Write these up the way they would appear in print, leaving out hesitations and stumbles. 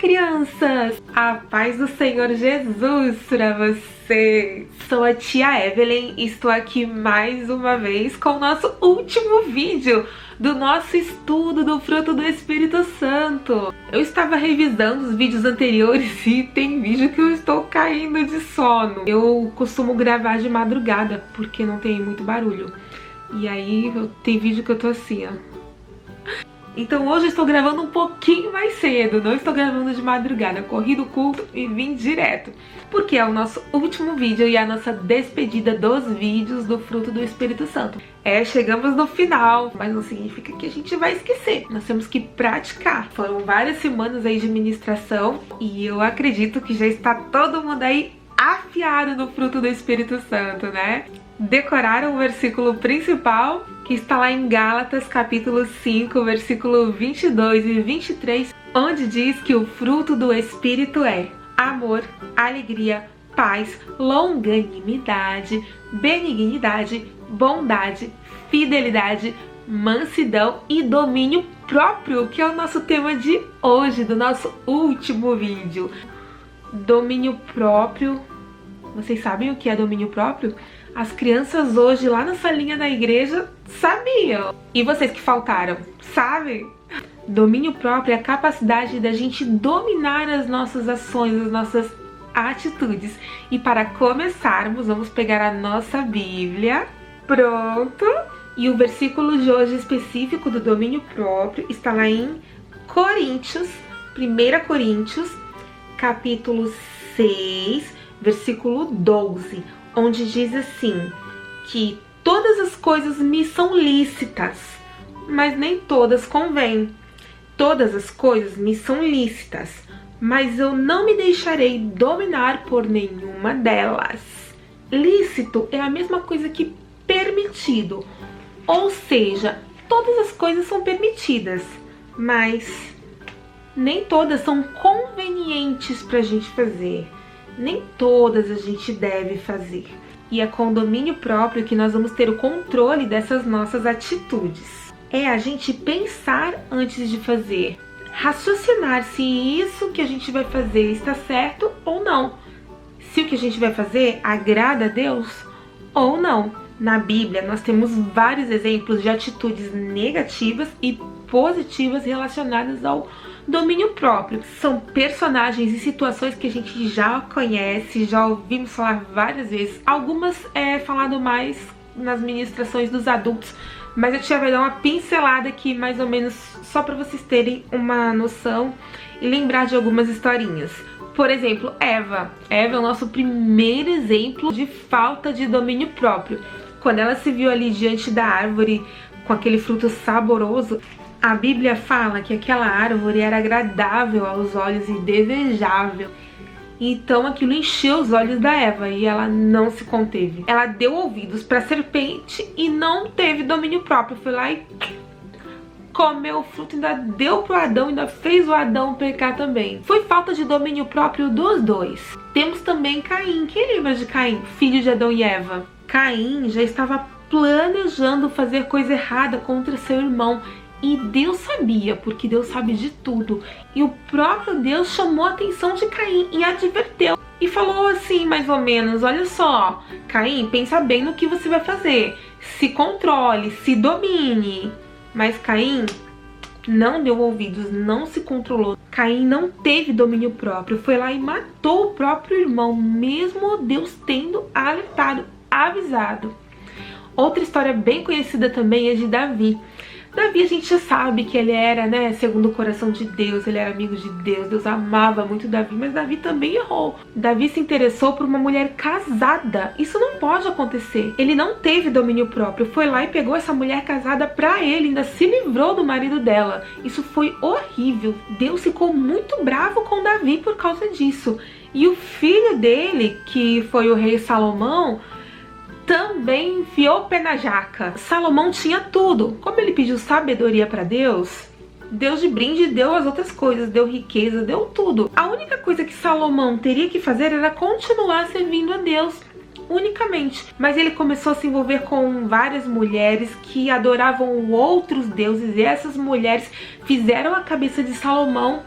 crianças! A paz do Senhor Jesus para vocês! Sou a tia Evelyn e estou aqui mais uma vez com o nosso último vídeo do nosso estudo do fruto do Espírito Santo. Eu estava revisando os vídeos anteriores e tem vídeo que eu estou caindo de sono. Eu costumo gravar de madrugada porque não tem muito barulho. E aí tem vídeo que eu tô assim, ó. Então hoje eu estou gravando um pouquinho mais cedo, não estou gravando de madrugada, corri do culto e vim direto. Porque é o nosso último vídeo e a nossa despedida dos vídeos do fruto do Espírito Santo. Chegamos no final, mas não significa que a gente vai esquecer. Nós temos que praticar. Foram várias semanas aí de ministração e eu acredito que já está todo mundo aí afiado no fruto do Espírito Santo, né? Decoraram o versículo principal, que está lá em Gálatas capítulo 5, versículo 22 e 23, onde diz que o fruto do Espírito é amor, alegria, paz, longanimidade, benignidade, bondade, fidelidade, mansidão e domínio próprio, que é o nosso tema de hoje, do nosso último vídeo. Domínio próprio. Vocês sabem o que é domínio próprio? As crianças hoje lá na salinha da igreja sabiam. E vocês que faltaram, sabem? Domínio próprio é a capacidade da gente dominar as nossas ações, as nossas atitudes. E para começarmos, vamos pegar a nossa Bíblia. Pronto! E o versículo de hoje específico do domínio próprio está lá em Coríntios, 1 Coríntios, capítulo 6, versículo 12. Onde diz assim, que todas as coisas me são lícitas, mas nem todas convêm. Todas as coisas me são lícitas, mas eu não me deixarei dominar por nenhuma delas. Lícito é a mesma coisa que permitido, ou seja, todas as coisas são permitidas, mas nem todas são convenientes para a gente fazer. Nem todas a gente deve fazer. E é com o domínio próprio que nós vamos ter o controle dessas nossas atitudes. É a gente pensar antes de fazer. Raciocinar se isso que a gente vai fazer está certo ou não. Se o que a gente vai fazer agrada a Deus ou não. Na Bíblia nós temos vários exemplos de atitudes negativas e positivas relacionadas ao domínio próprio. São personagens e situações que a gente já conhece, já ouvimos falar várias vezes. Algumas é falado mais nas ministrações dos adultos, mas a tia vai dar uma pincelada aqui mais ou menos só para vocês terem uma noção e lembrar de algumas historinhas. Por exemplo, Eva. Eva é o nosso primeiro exemplo de falta de domínio próprio. Quando ela se viu ali diante da árvore com aquele fruto saboroso, a Bíblia fala que aquela árvore era agradável aos olhos e desejável. Então aquilo encheu os olhos da Eva e ela não se conteve. Ela deu ouvidos para a serpente e não teve domínio próprio. Foi lá e comeu o fruto, ainda deu pro Adão, ainda fez o Adão pecar também. Foi falta de domínio próprio dos dois. Temos também Caim. Quem lembra de Caim, filho de Adão e Eva? Caim já estava planejando fazer coisa errada contra seu irmão. E Deus sabia, porque Deus sabe de tudo. E o próprio Deus chamou a atenção de Caim e adverteu. E falou assim, mais ou menos, olha só, Caim, pensa bem no que você vai fazer. Se controle, se domine. Mas Caim não deu ouvidos, não se controlou. Caim não teve domínio próprio, foi lá e matou o próprio irmão, mesmo Deus tendo alertado, avisado. Outra história bem conhecida também é de Davi. Davi a gente já sabe que ele era, né, segundo o coração de Deus, ele era amigo de Deus, Deus amava muito Davi, mas Davi também errou. Davi se interessou por uma mulher casada, isso não pode acontecer. Ele não teve domínio próprio, foi lá e pegou essa mulher casada pra ele, ainda se livrou do marido dela. Isso foi horrível, Deus ficou muito bravo com Davi por causa disso. E o filho dele, que foi o rei Salomão, também enfiou o pé na jaca. Salomão tinha tudo. Como ele pediu sabedoria para Deus, Deus de brinde deu as outras coisas, deu riqueza, deu tudo. A única coisa que Salomão teria que fazer era continuar servindo a Deus unicamente. Mas ele começou a se envolver com várias mulheres que adoravam outros deuses e essas mulheres fizeram a cabeça de Salomão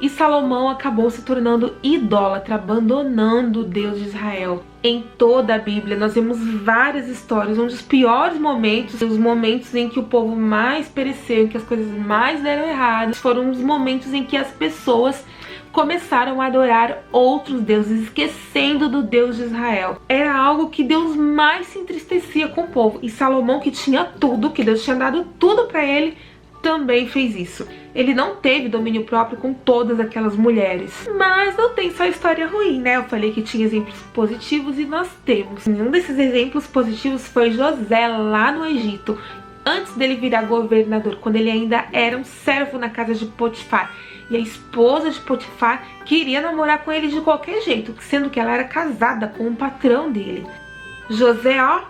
E Salomão acabou se tornando idólatra, abandonando o Deus de Israel. Em toda a Bíblia nós vemos várias histórias onde os piores momentos, os momentos em que o povo mais pereceu, em que as coisas mais deram errado, foram os momentos em que as pessoas começaram a adorar outros deuses, esquecendo do Deus de Israel. Era algo que Deus mais se entristecia com o povo. E Salomão, que tinha tudo, que Deus tinha dado tudo para ele, também fez isso. Ele não teve domínio próprio com todas aquelas mulheres. Mas não tem só história ruim, né? Eu falei que tinha exemplos positivos e nós temos. Um desses exemplos positivos foi José, lá no Egito. Antes dele virar governador, quando ele ainda era um servo na casa de Potifar. E a esposa de Potifar queria namorar com ele de qualquer jeito, sendo que ela era casada com o patrão dele. José, ó,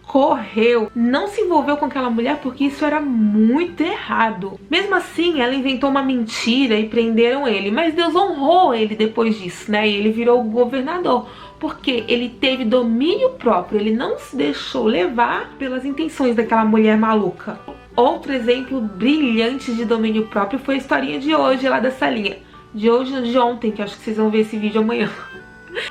correu, não se envolveu com aquela mulher porque isso era muito errado. Mesmo assim, ela inventou uma mentira e prenderam ele, mas Deus honrou ele depois disso, né? E ele virou governador, porque ele teve domínio próprio, ele não se deixou levar pelas intenções daquela mulher maluca. Outro exemplo brilhante de domínio próprio foi a historinha de hoje lá da salinha. De hoje ou de ontem, que acho que vocês vão ver esse vídeo amanhã.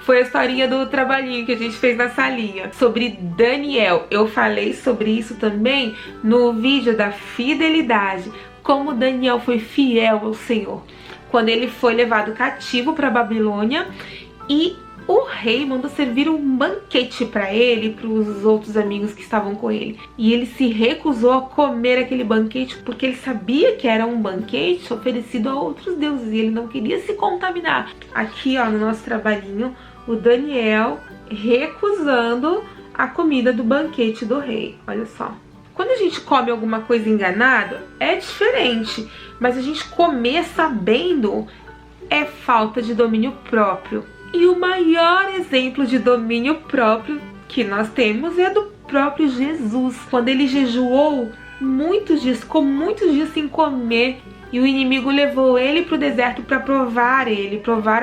Foi a historinha do trabalhinho que a gente fez na salinha, sobre Daniel. Eu falei sobre isso também no vídeo da fidelidade, como Daniel foi fiel ao Senhor. Quando ele foi levado cativo para Babilônia e o rei mandou servir um banquete para ele e para os outros amigos que estavam com ele. E ele se recusou a comer aquele banquete porque ele sabia que era um banquete oferecido a outros deuses e ele não queria se contaminar. Aqui, ó, no nosso trabalhinho, o Daniel recusando a comida do banquete do rei. Olha só. Quando a gente come alguma coisa enganado, é diferente. Mas a gente comer sabendo é falta de domínio próprio. E o maior exemplo de domínio próprio que nós temos é do próprio Jesus. Quando ele jejuou muitos dias, ficou muitos dias sem comer, e o inimigo levou ele para o deserto para provar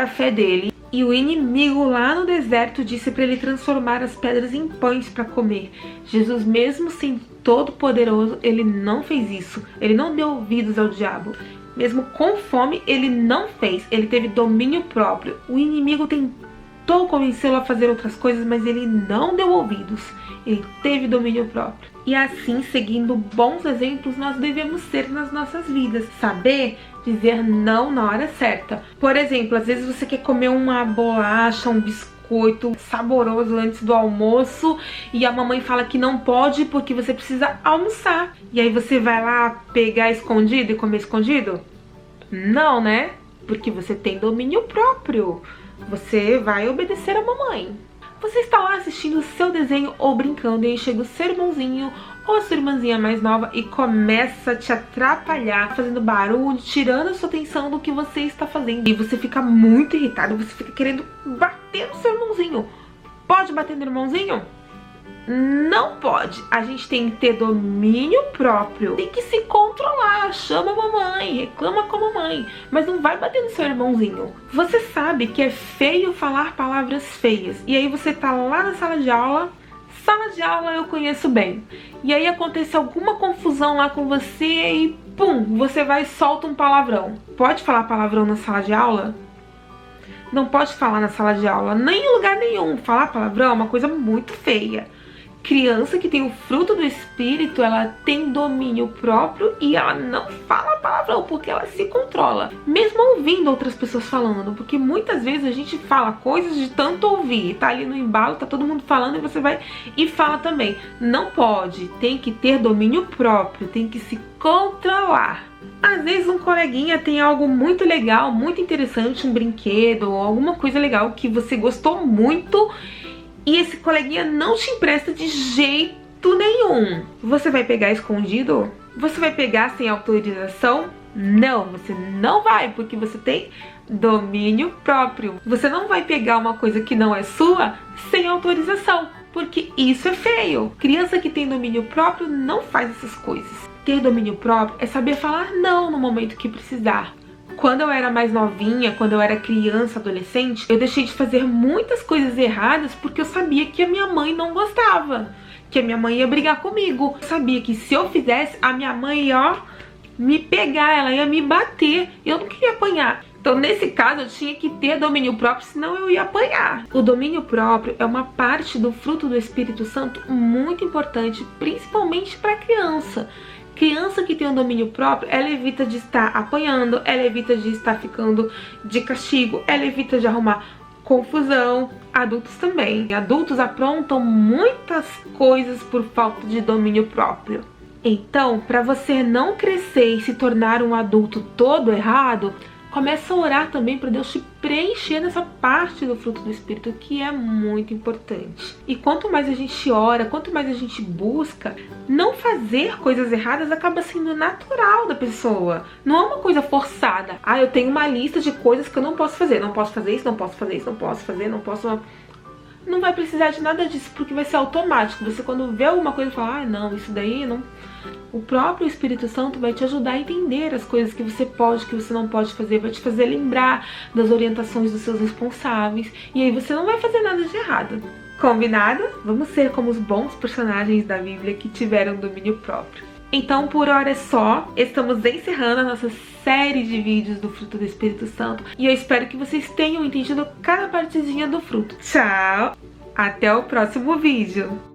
a fé dele. E o inimigo lá no deserto disse para ele transformar as pedras em pães para comer. Jesus, mesmo sendo todo poderoso, ele não fez isso. Ele não deu ouvidos ao diabo. Mesmo com fome, ele não fez. Ele teve domínio próprio. O inimigo tentou convencê-lo a fazer outras coisas, mas ele não deu ouvidos. Ele teve domínio próprio. E assim, seguindo bons exemplos, nós devemos ser nas nossas vidas. Saber dizer não na hora certa. Por exemplo, às vezes você quer comer uma bolacha, um biscoito saboroso antes do almoço e a mamãe fala que não pode porque você precisa almoçar. E aí você vai lá pegar escondido e comer escondido? Não, né? Porque você tem domínio próprio. Você vai obedecer a mamãe. Você está lá assistindo o seu desenho ou brincando e aí chega o seu irmãozinho ou a sua irmãzinha mais nova e começa a te atrapalhar, fazendo barulho, tirando a sua atenção do que você está fazendo. E você fica muito irritado, você fica querendo bater no seu irmãozinho. Pode bater no irmãozinho? Não pode. A gente tem que ter domínio próprio. Tem que se controlar. Chama a mamãe, reclama com a mamãe, mas não vai bater no seu irmãozinho. Você sabe que é feio falar palavras feias. E aí você tá lá na sala de aula. Sala de aula eu conheço bem. E aí acontece alguma confusão lá com você e pum, você vai e solta um palavrão. Pode falar palavrão na sala de aula? Não pode falar na sala de aula, nem em lugar nenhum. Falar palavrão é uma coisa muito feia. Criança que tem o fruto do Espírito, ela tem domínio próprio e ela não fala palavrão, porque ela se controla. Mesmo ouvindo outras pessoas falando, porque muitas vezes a gente fala coisas de tanto ouvir. Tá ali no embalo, tá todo mundo falando e você vai e fala também. Não pode, tem que ter domínio próprio, tem que se controlar. Às vezes um coleguinha tem algo muito legal, muito interessante, um brinquedo ou alguma coisa legal que você gostou muito e esse coleguinha não te empresta de jeito nenhum. Você vai pegar escondido? Você vai pegar sem autorização? Não, você não vai, porque você tem domínio próprio. Você não vai pegar uma coisa que não é sua sem autorização, porque isso é feio. Criança que tem domínio próprio não faz essas coisas. Ter domínio próprio é saber falar não no momento que precisar. Quando eu era mais novinha, quando eu era criança, adolescente, eu deixei de fazer muitas coisas erradas porque eu sabia que a minha mãe não gostava, que a minha mãe ia brigar comigo. Eu sabia que se eu fizesse, a minha mãe ia me pegar, ela ia me bater. Eu não queria apanhar. Então, nesse caso, eu tinha que ter domínio próprio, senão eu ia apanhar. O domínio próprio é uma parte do fruto do Espírito Santo muito importante, principalmente para criança. Criança que tem um domínio próprio, ela evita de estar apanhando, ela evita de estar ficando de castigo, ela evita de arrumar confusão. Adultos também. Adultos aprontam muitas coisas por falta de domínio próprio. Então, para você não crescer e se tornar um adulto todo errado, começa a orar também para Deus te preencher nessa parte do fruto do Espírito, que é muito importante. E quanto mais a gente ora, quanto mais a gente busca, não fazer coisas erradas acaba sendo natural da pessoa. Não é uma coisa forçada. Ah, eu tenho uma lista de coisas que eu não posso fazer. Não posso fazer isso, não posso fazer isso, não posso fazer, não posso... Não vai precisar de nada disso, porque vai ser automático. Você, quando vê alguma coisa, fala, ah, não, isso daí não... O próprio Espírito Santo vai te ajudar a entender as coisas que você pode, que você não pode fazer, vai te fazer lembrar das orientações dos seus responsáveis, e aí você não vai fazer nada de errado. Combinado? Vamos ser como os bons personagens da Bíblia que tiveram domínio próprio. Então, por hora é só. Estamos encerrando a nossa série de vídeos do fruto do Espírito Santo, e eu espero que vocês tenham entendido cada partezinha do fruto. Tchau! Até o próximo vídeo!